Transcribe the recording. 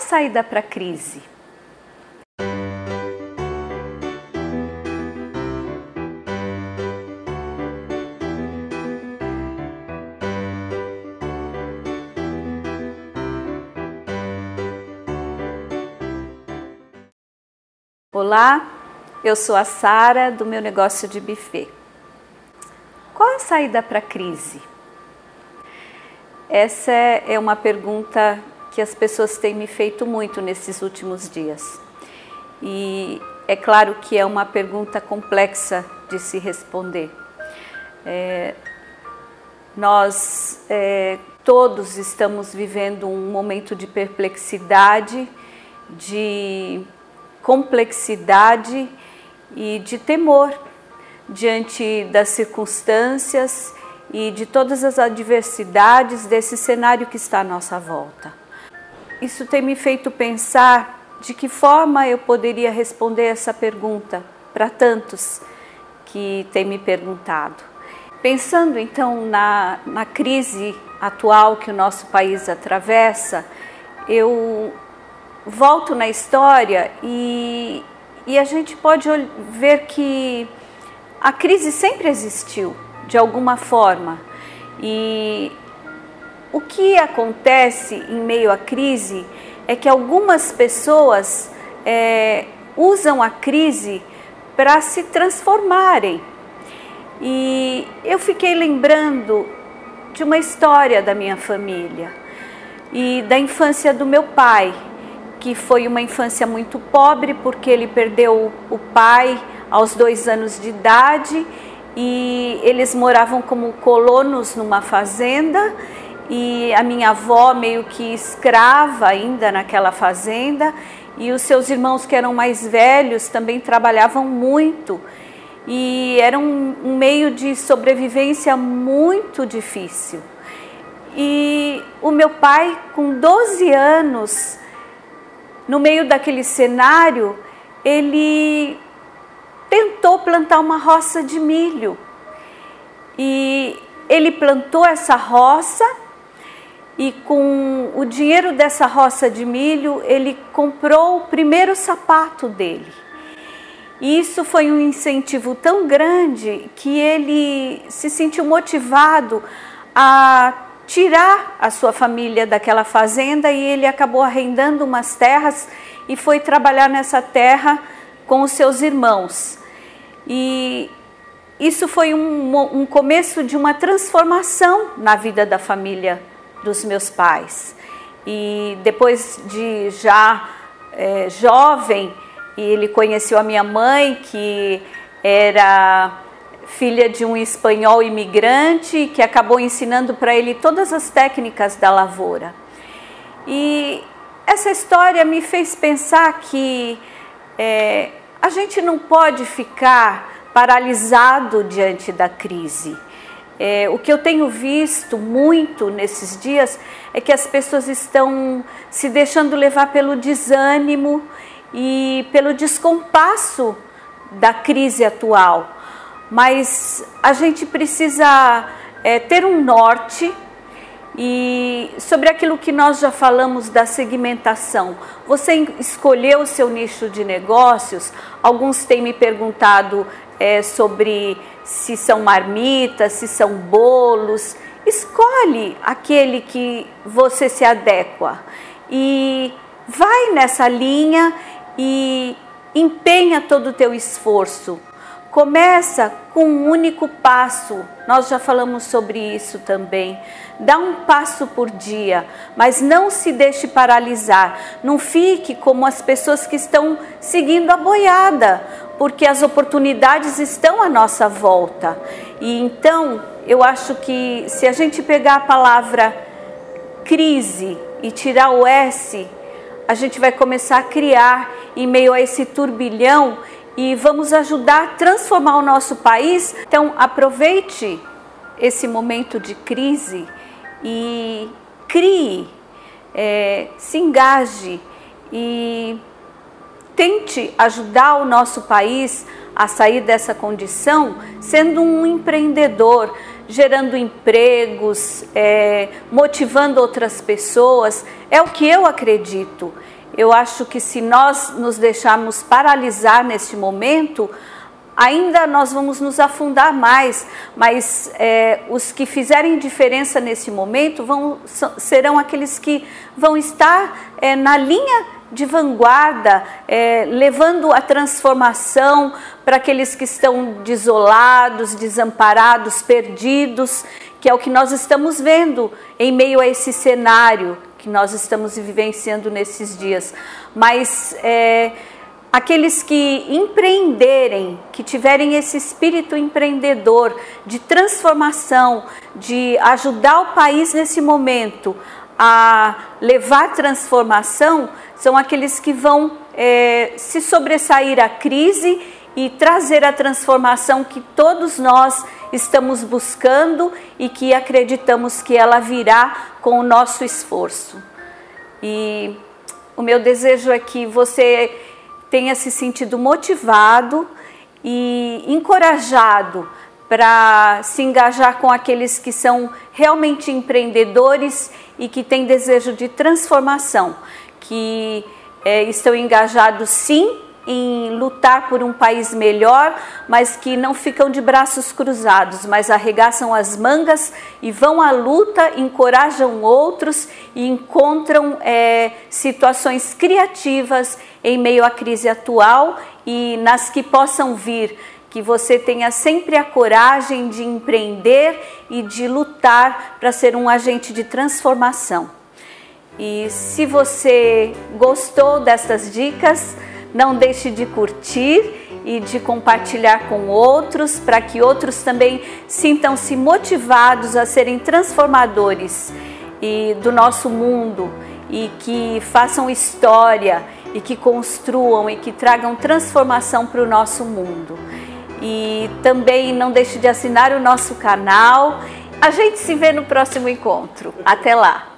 saída para a crise? Olá, eu sou a Sara do meu negócio de buffet. Qual a saída para a crise? Essa é uma pergunta que as pessoas têm me feito muito nesses últimos dias. E é claro que é uma pergunta complexa de se responder. Nós todos estamos vivendo um momento de perplexidade, de complexidade e de temor diante das circunstâncias e de todas as adversidades desse cenário que está à nossa volta. Isso tem me feito pensar de que forma eu poderia responder essa pergunta para tantos que têm me perguntado. Pensando então na crise atual que o nosso país atravessa, eu volto na história e a gente pode ver que a crise sempre existiu, de alguma forma. E o que acontece em meio à crise é que algumas pessoas usam a crise para se transformarem. E eu fiquei lembrando de uma história da minha família e da infância do meu pai, que foi uma infância muito pobre, porque ele perdeu o pai aos 2 anos de idade e eles moravam como colonos numa fazenda e a minha avó meio que escrava ainda naquela fazenda e os seus irmãos que eram mais velhos também trabalhavam muito e era um meio de sobrevivência muito difícil. E o meu pai, com 12 anos, no meio daquele cenário, ele tentou plantar uma roça de milho. E ele plantou essa roça e com o dinheiro dessa roça de milho, ele comprou o primeiro sapato dele. E isso foi um incentivo tão grande que ele se sentiu motivado a tirar a sua família daquela fazenda e ele acabou arrendando umas terras e foi trabalhar nessa terra com os seus irmãos. E isso foi um começo de uma transformação na vida da família dos meus pais. E depois de já jovem, ele conheceu a minha mãe, que era filha de um espanhol imigrante, que acabou ensinando para ele todas as técnicas da lavoura. E essa história me fez pensar que a gente não pode ficar paralisado diante da crise. O que eu tenho visto muito nesses dias é que as pessoas estão se deixando levar pelo desânimo e pelo descompasso da crise atual. Mas a gente precisa ter um norte e sobre aquilo que nós já falamos da segmentação. Você escolheu o seu nicho de negócios? Alguns têm me perguntado sobre se são marmitas, se são bolos. Escolhe aquele que você se adequa e vai nessa linha e empenha todo o teu esforço. Começa com um único passo, nós já falamos sobre isso também. Dá um passo por dia, mas não se deixe paralisar. Não fique como as pessoas que estão seguindo a boiada, porque as oportunidades estão à nossa volta. E então, eu acho que se a gente pegar a palavra crise e tirar o S, a gente vai começar a criar em meio a esse turbilhão e vamos ajudar a transformar o nosso país. Então, aproveite esse momento de crise e crie, se engaje e tente ajudar o nosso país a sair dessa condição sendo um empreendedor, gerando empregos, motivando outras pessoas. É o que eu acredito. Eu acho que se nós nos deixarmos paralisar neste momento, ainda nós vamos nos afundar mais, mas os que fizerem diferença nesse momento serão aqueles que vão estar na linha de vanguarda, levando a transformação para aqueles que estão desolados, desamparados, perdidos, que é o que nós estamos vendo em meio a esse cenário que nós estamos vivenciando nesses dias. Mas aqueles que empreenderem, que tiverem esse espírito empreendedor, de transformação, de ajudar o país nesse momento a levar transformação, são aqueles que vão se sobressair à crise e trazer a transformação que todos nós estamos buscando e que acreditamos que ela virá com o nosso esforço. E o meu desejo é que você tenha se sentido motivado e encorajado para se engajar com aqueles que são realmente empreendedores e que têm desejo de transformação, que estão engajados sim em lutar por um país melhor, mas que não ficam de braços cruzados, mas arregaçam as mangas e vão à luta, encorajam outros e encontram situações criativas em meio à crise atual e nas que possam vir. Que você tenha sempre a coragem de empreender e de lutar para ser um agente de transformação. E se você gostou destas dicas, não deixe de curtir e de compartilhar com outros, para que outros também sintam-se motivados a serem transformadores do nosso mundo e que façam história e que construam e que tragam transformação para o nosso mundo. E também não deixe de assinar o nosso canal. A gente se vê no próximo encontro. Até lá!